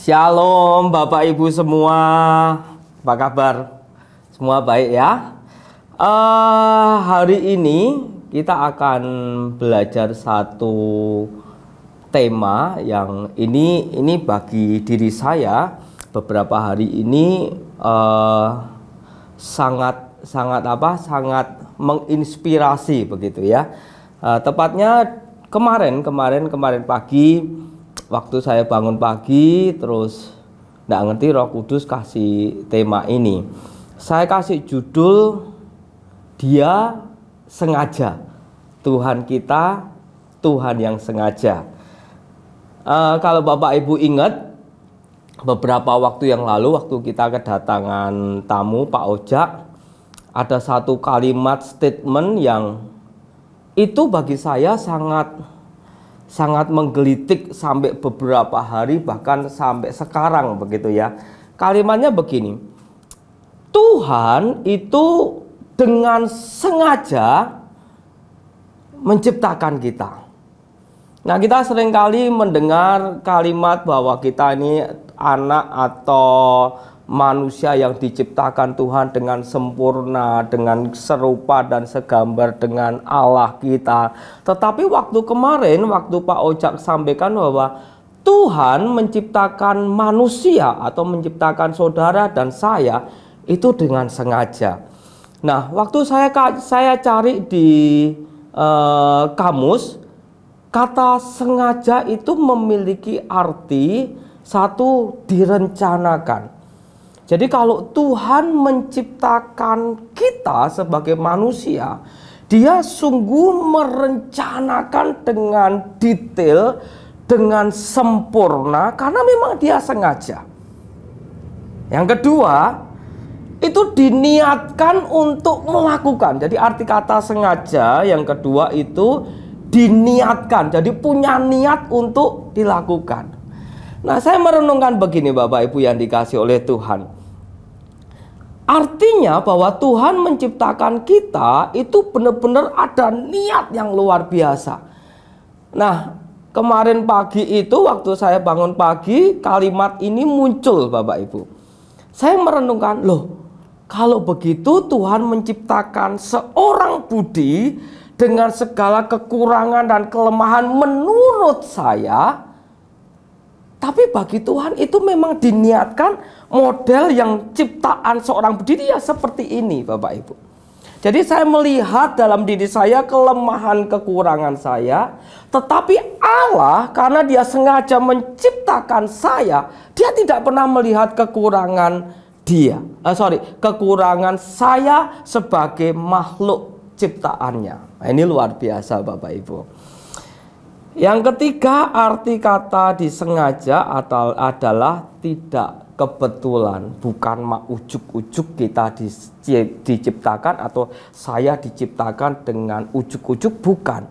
Shalom Bapak Ibu semua, apa kabar? Semua baik ya? Hari ini kita akan belajar satu tema yang ini bagi diri saya beberapa hari ini sangat menginspirasi begitu ya. Tepatnya kemarin pagi. Waktu saya bangun pagi, terus nggak ngerti Roh Kudus kasih tema ini. Saya kasih judul, Dia Sengaja. Tuhan kita, Tuhan yang sengaja. Kalau Bapak Ibu ingat, beberapa waktu yang lalu, waktu kita kedatangan tamu Pak Ojak, ada satu kalimat statement yang itu bagi saya sangat menggelitik sampai beberapa hari, bahkan sampai sekarang begitu ya. Kalimatnya begini, Tuhan itu dengan sengaja menciptakan kita. Nah, kita seringkali mendengar kalimat bahwa kita ini anak atau manusia yang diciptakan Tuhan dengan sempurna, dengan serupa dan segambar dengan Allah kita. Tetapi waktu kemarin, waktu Pak Ojak sampaikan bahwa Tuhan menciptakan manusia atau menciptakan saudara dan saya itu dengan sengaja. Nah, waktu saya cari di kamus, kata sengaja itu memiliki arti satu, direncanakan. Jadi kalau Tuhan menciptakan kita sebagai manusia, Dia sungguh merencanakan dengan detail, dengan sempurna, karena memang Dia sengaja. Yang kedua, itu diniatkan untuk melakukan. Jadi arti kata sengaja yang kedua itu diniatkan, jadi punya niat untuk dilakukan. Nah, saya merenungkan begini Bapak Ibu yang dikasih oleh Tuhan. Artinya bahwa Tuhan menciptakan kita itu benar-benar ada niat yang luar biasa. Nah, kemarin pagi itu waktu saya bangun pagi, kalimat ini muncul Bapak Ibu. Saya merenungkan, loh, kalau begitu Tuhan menciptakan seorang Budi dengan segala kekurangan dan kelemahan menurut saya, tapi bagi Tuhan itu memang diniatkan model yang ciptaan seorang Budi ya seperti ini Bapak Ibu. Jadi saya melihat dalam diri saya kelemahan kekurangan saya, tetapi Allah karena Dia sengaja menciptakan saya, Dia tidak pernah melihat kekurangan kekurangan saya sebagai makhluk ciptaannya. Nah, ini luar biasa Bapak Ibu. Yang ketiga, arti kata disengaja adalah tidak kebetulan, bukan ujuk-ujuk kita diciptakan atau saya diciptakan dengan ujuk-ujuk, bukan.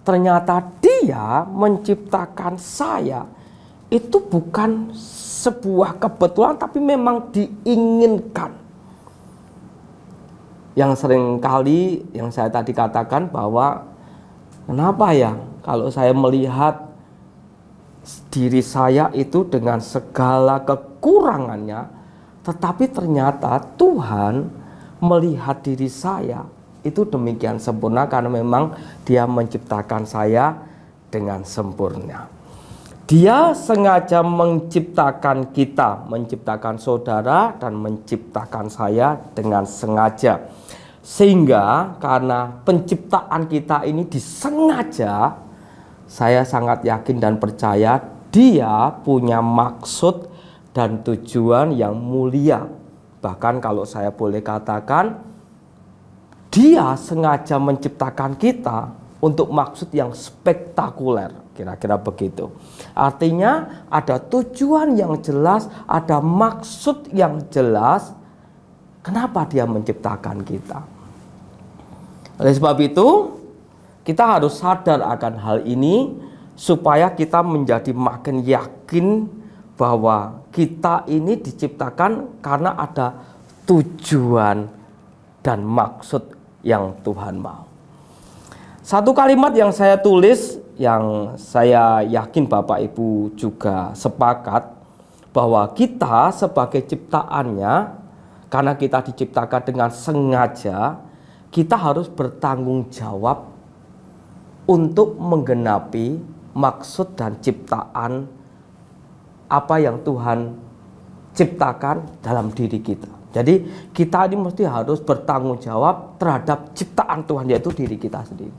Ternyata Dia menciptakan saya itu bukan sebuah kebetulan, tapi memang diinginkan. Yang seringkali yang saya tadi katakan bahwa kenapa ya kalau saya melihat diri saya itu dengan segala kekurangannya, tetapi ternyata Tuhan melihat diri saya itu demikian sempurna karena memang Dia menciptakan saya dengan sempurna. Dia sengaja menciptakan kita, menciptakan saudara dan menciptakan saya dengan sengaja. Sehingga karena penciptaan kita ini disengaja, saya sangat yakin dan percaya Dia punya maksud dan tujuan yang mulia. Bahkan kalau saya boleh katakan, Dia sengaja menciptakan kita untuk maksud yang spektakuler. Kira-kira begitu. Artinya ada tujuan yang jelas, ada maksud yang jelas. Kenapa Dia menciptakan kita? Oleh sebab itu, kita harus sadar akan hal ini supaya kita menjadi makin yakin bahwa kita ini diciptakan karena ada tujuan dan maksud yang Tuhan mau. Satu kalimat yang saya tulis, yang saya yakin Bapak Ibu juga sepakat, bahwa kita sebagai ciptaannya, karena kita diciptakan dengan sengaja, kita harus bertanggung jawab untuk menggenapi maksud dan ciptaan apa yang Tuhan ciptakan dalam diri kita. Jadi kita ini mesti harus bertanggung jawab terhadap ciptaan Tuhan, yaitu diri kita sendiri.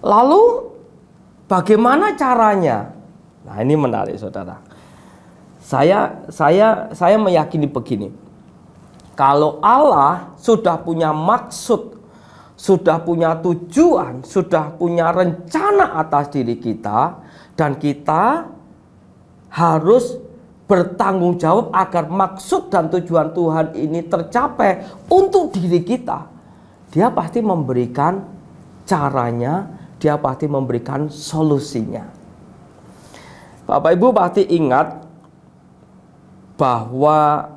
Lalu bagaimana caranya? Nah, ini menarik, saudara. Saya meyakini begini. Kalau Allah sudah punya maksud, sudah punya tujuan, sudah punya rencana atas diri kita, dan kita harus bertanggung jawab agar maksud dan tujuan Tuhan ini tercapai untuk diri kita, Dia pasti memberikan caranya, Dia pasti memberikan solusinya. Bapak Ibu pasti ingat bahwa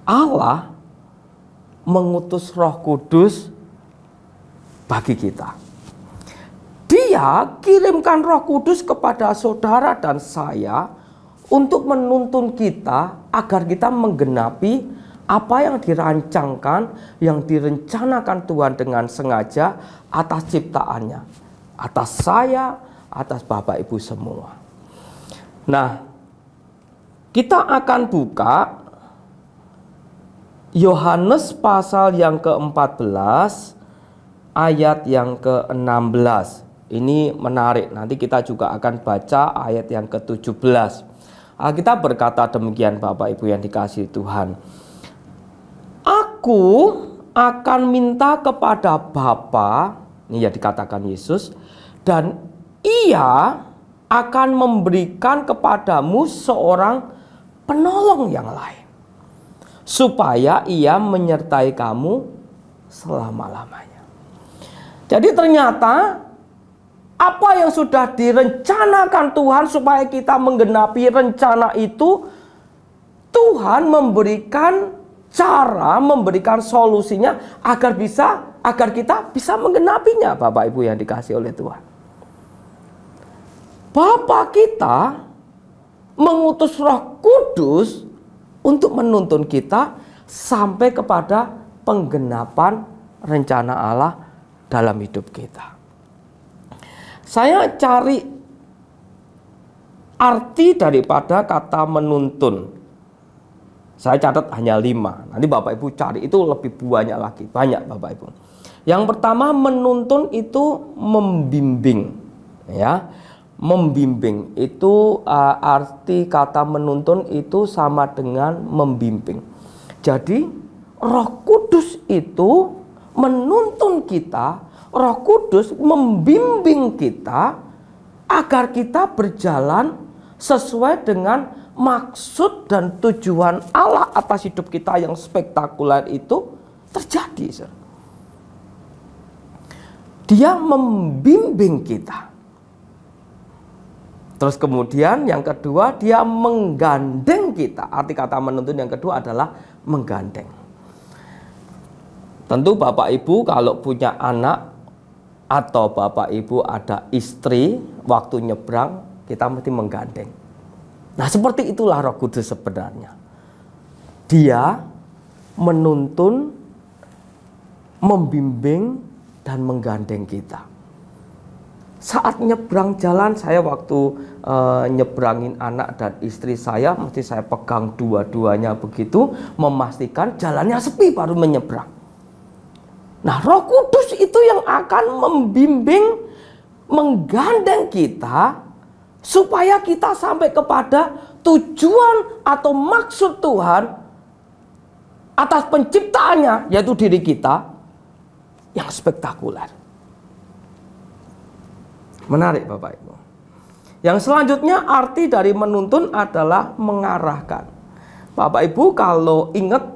Allah mengutus Roh Kudus bagi kita. Dia kirimkan Roh Kudus kepada saudara dan saya untuk menuntun kita agar kita menggenapi apa yang dirancangkan, yang direncanakan Tuhan dengan sengaja atas ciptaannya, atas saya, atas Bapak Ibu semua. Nah, kita akan buka Yohanes pasal yang ke-14 ayat yang ke-16. Ini menarik, nanti kita juga akan baca ayat yang ke-17. Alkitab berkata demikian, Bapak Ibu yang dikasihi Tuhan. Aku akan minta kepada Bapa, ini ya dikatakan Yesus, dan Ia akan memberikan kepadamu seorang penolong yang lain, supaya Ia menyertai kamu selama-lamanya. Jadi ternyata apa yang sudah direncanakan Tuhan supaya kita menggenapi rencana itu, Tuhan memberikan cara, memberikan solusinya agar kita bisa menggenapinya, Bapak Ibu yang dikasihi oleh Tuhan. Bapa kita mengutus Roh Kudus untuk menuntun kita sampai kepada penggenapan rencana Allah dalam hidup kita. Saya cari arti daripada kata menuntun. Saya catat hanya 5. Nanti Bapak Ibu cari, itu lebih banyak lagi. Banyak Bapak Ibu. Yang pertama, menuntun itu membimbing. Ya, membimbing itu arti kata menuntun itu sama dengan membimbing. Jadi Roh Kudus itu menuntun kita, Roh Kudus membimbing kita agar kita berjalan sesuai dengan maksud dan tujuan Allah atas hidup kita yang spektakuler itu terjadi. Dia membimbing kita. Terus kemudian yang kedua, dia menggandeng kita. Arti kata menuntun yang kedua adalah menggandeng. Tentu Bapak Ibu kalau punya anak atau Bapak Ibu ada istri, waktu nyebrang kita mesti menggandeng. Nah, seperti itulah Roh Kudus sebenarnya. Dia menuntun, membimbing, dan menggandeng kita. Saat nyebrang jalan, saya waktu nyebrangin anak dan istri saya, mesti saya pegang dua-duanya begitu, memastikan jalannya sepi baru menyebrang. Nah, Roh Kudus itu yang akan membimbing, menggandeng kita supaya kita sampai kepada tujuan atau maksud Tuhan atas penciptaannya, yaitu diri kita yang spektakuler. Menarik Bapak Ibu. Yang selanjutnya arti dari menuntun adalah mengarahkan. Bapak Ibu kalau ingat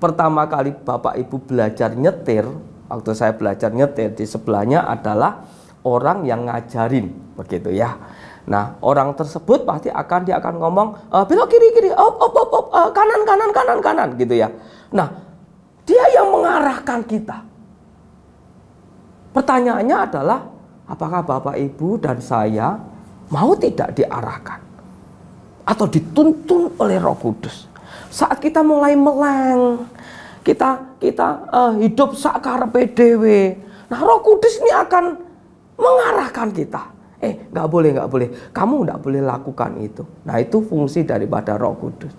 pertama kali Bapak Ibu belajar nyetir, waktu saya belajar nyetir, di sebelahnya adalah orang yang ngajarin, begitu ya. Nah, orang tersebut pasti dia akan ngomong belok kiri, op, kanan, gitu ya. Nah, dia yang mengarahkan kita. Pertanyaannya adalah, apakah Bapak Ibu dan saya mau tidak diarahkan atau dituntun oleh Roh Kudus. Saat kita mulai meleng, kita hidup sakarepe dhewe. Nah, Roh Kudus ini akan mengarahkan kita. Nggak boleh. Kamu nggak boleh lakukan itu. Nah, itu fungsi daripada Roh Kudus.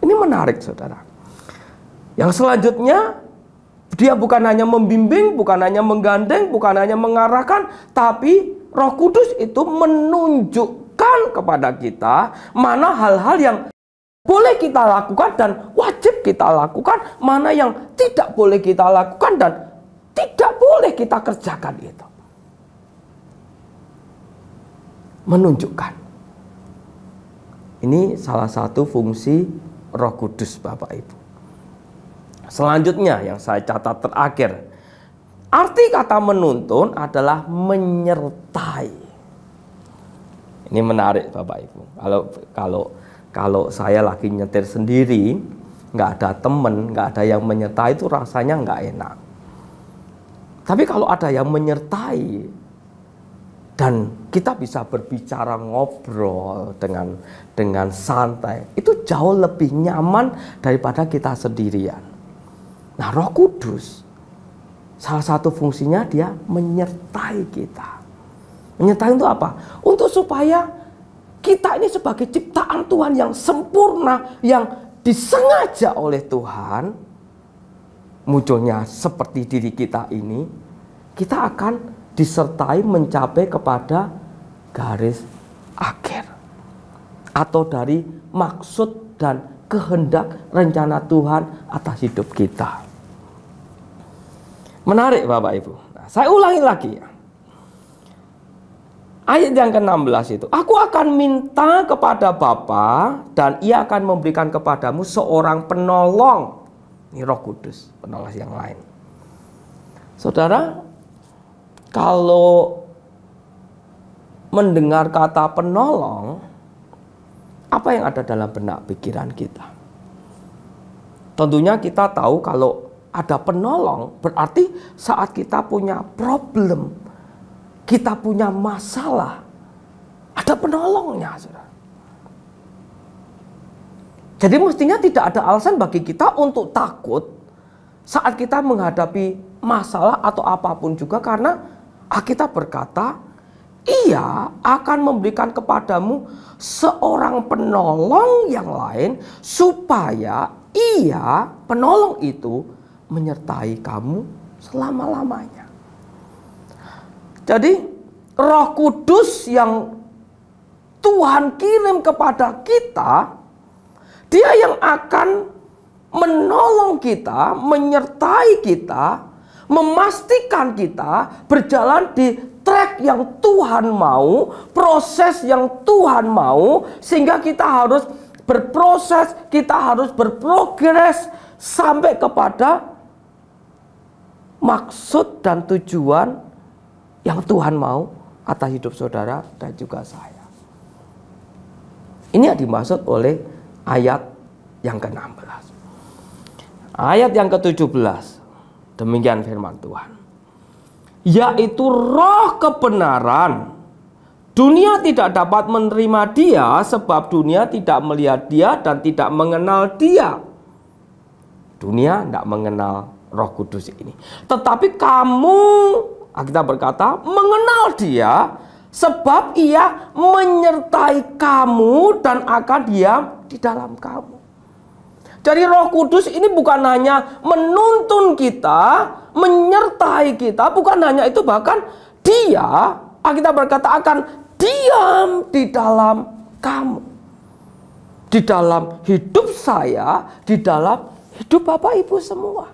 Ini menarik, saudara. Yang selanjutnya, dia bukan hanya membimbing, bukan hanya menggandeng, bukan hanya mengarahkan, tapi Roh Kudus itu menunjukkan kepada kita mana hal-hal yang boleh kita lakukan dan wajib kita lakukan, mana yang tidak boleh kita lakukan dan tidak boleh kita kerjakan itu. Menunjukkan. Ini salah satu fungsi Roh Kudus, Bapak Ibu. Selanjutnya yang saya catat terakhir, arti kata menuntun adalah menyertai. Ini menarik, Bapak Ibu. Kalau saya lagi nyetir sendiri, nggak ada temen, nggak ada yang menyertai, itu rasanya nggak enak. Tapi kalau ada yang menyertai dan kita bisa berbicara, ngobrol dengan santai, itu jauh lebih nyaman daripada kita sendirian. Nah, Roh Kudus salah satu fungsinya dia menyertai kita. Menyertai itu apa? Untuk supaya kita ini sebagai ciptaan Tuhan yang sempurna, yang disengaja oleh Tuhan, munculnya seperti diri kita ini, kita akan disertai mencapai kepada garis akhir atau dari maksud dan kehendak rencana Tuhan atas hidup kita. Menarik, Bapak Ibu. Nah, saya ulangi lagi ya. Ayat yang ke-16 itu, aku akan minta kepada Bapa dan ia akan memberikan kepadamu seorang penolong. Ini Roh Kudus, penolong yang lain. Saudara, kalau mendengar kata penolong, apa yang ada dalam benak pikiran kita? Tentunya kita tahu kalau ada penolong, berarti saat kita punya problem, kita punya masalah, ada penolongnya, saudara. Jadi mestinya tidak ada alasan bagi kita untuk takut saat kita menghadapi masalah atau apapun juga, karena Alkitab berkata, ia akan memberikan kepadamu seorang penolong yang lain, supaya ia, penolong itu, menyertai kamu selama-lamanya. Jadi Roh Kudus yang Tuhan kirim kepada kita, dia yang akan menolong kita, menyertai kita, memastikan kita berjalan di track yang Tuhan mau, proses yang Tuhan mau, sehingga kita harus berproses, kita harus berprogres sampai kepada maksud dan tujuan yang Tuhan mau atas hidup saudara dan juga saya. Ini yang dimaksud oleh ayat yang ke-16. Ayat yang ke-17, demikian firman Tuhan. Yaitu roh kebenaran. Dunia tidak dapat menerima dia, sebab dunia tidak melihat dia dan tidak mengenal dia. Dunia tidak mengenal Roh Kudus ini. Tetapi kamu, kita berkata, mengenal dia, sebab ia menyertai kamu dan akan diam di dalam kamu. Jadi Roh Kudus ini bukan hanya menuntun kita, menyertai kita, bukan hanya itu, bahkan dia, kita berkata, akan diam di dalam kamu. Di dalam hidup saya, di dalam hidup Bapak Ibu semua.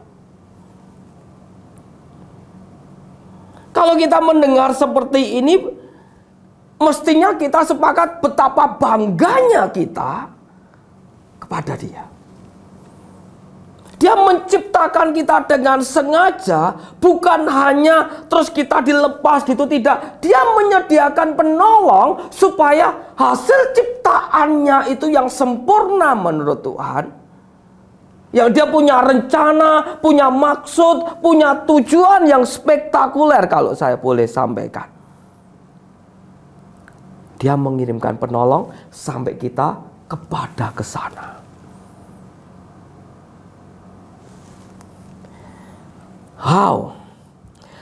Kalau kita mendengar seperti ini, mestinya kita sepakat betapa bangganya kita kepada dia. Dia menciptakan kita dengan sengaja, bukan hanya terus kita dilepas gitu, tidak. Dia menyediakan penolong supaya hasil ciptaannya itu yang sempurna menurut Tuhan. Yang dia punya rencana, punya maksud, punya tujuan yang spektakuler kalau saya boleh sampaikan. Dia mengirimkan penolong sampai kita kepada ke sana. How?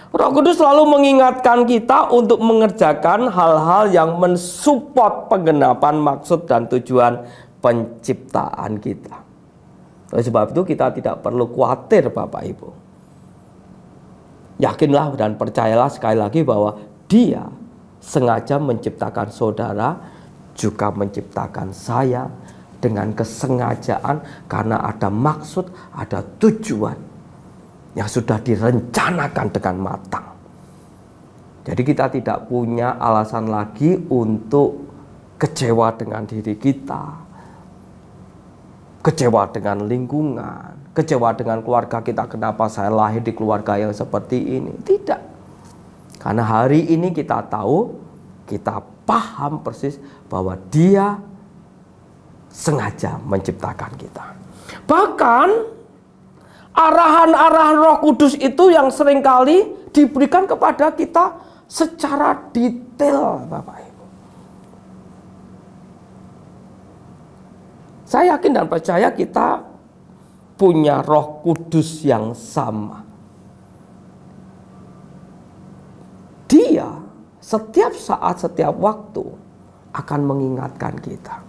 Roh Kudus selalu mengingatkan kita untuk mengerjakan hal-hal yang mensupport penggenapan maksud dan tujuan penciptaan kita. Oleh sebab itu kita tidak perlu khawatir Bapak Ibu. Yakinlah dan percayalah sekali lagi bahwa Dia sengaja menciptakan saudara, juga menciptakan saya dengan kesengajaan karena ada maksud, ada tujuan yang sudah direncanakan dengan matang. Jadi kita tidak punya alasan lagi untuk kecewa dengan diri kita, kecewa dengan lingkungan, kecewa dengan keluarga kita. Kenapa saya lahir di keluarga yang seperti ini? Tidak. Karena hari ini kita tahu, kita paham persis bahwa Dia sengaja menciptakan kita. Bahkan arahan-arahan Roh Kudus itu yang seringkali diberikan kepada kita secara detail, Bapak Ibu. Saya yakin dan percaya kita punya Roh Kudus yang sama. Dia setiap saat, setiap waktu akan mengingatkan kita.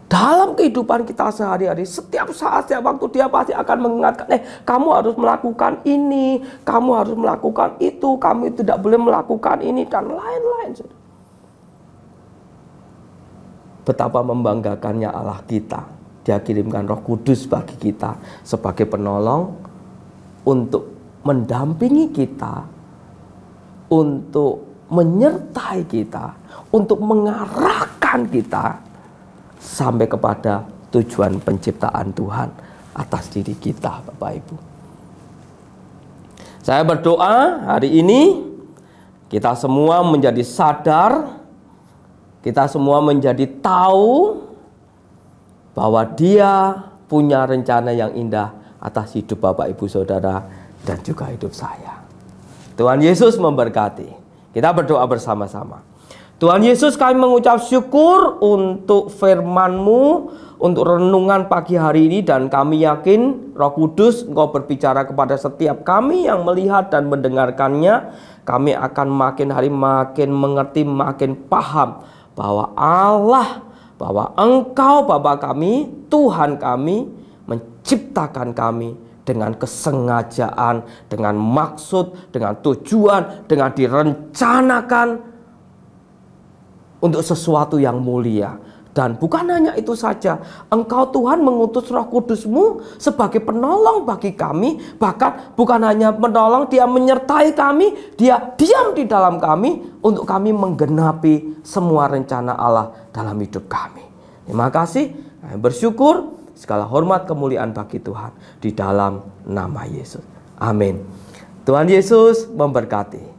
Dalam kehidupan kita sehari-hari, setiap saat, setiap waktu Dia pasti akan mengingatkan, kamu harus melakukan ini, kamu harus melakukan itu, kamu tidak boleh melakukan ini, dan lain-lain. Betapa membanggakannya Allah kita. Dia kirimkan Roh Kudus bagi kita sebagai penolong untuk mendampingi kita, untuk menyertai kita, untuk mengarahkan kita sampai kepada tujuan penciptaan Tuhan atas diri kita, Bapak Ibu. Saya berdoa hari ini kita semua menjadi sadar, kita semua menjadi tahu bahwa Dia punya rencana yang indah atas hidup Bapak Ibu Saudara dan juga hidup saya. Tuhan Yesus memberkati. Kita berdoa bersama-sama. Tuhan Yesus, kami mengucap syukur untuk firman-Mu, untuk renungan pagi hari ini, dan kami yakin Roh Kudus Engkau berbicara kepada setiap kami yang melihat dan mendengarkannya. Kami akan makin hari makin mengerti, makin paham bahwa Allah, bahwa Engkau Bapa kami, Tuhan kami, menciptakan kami dengan kesengajaan, dengan maksud, dengan tujuan, dengan direncanakan untuk sesuatu yang mulia. Dan bukan hanya itu saja, Engkau Tuhan mengutus Roh Kudus-Mu sebagai penolong bagi kami. Bahkan bukan hanya menolong, Dia menyertai kami, Dia diam di dalam kami untuk kami menggenapi semua rencana Allah dalam hidup kami. Terima kasih, kami bersyukur, segala hormat kemuliaan bagi Tuhan di dalam nama Yesus. Amin. Tuhan Yesus memberkati.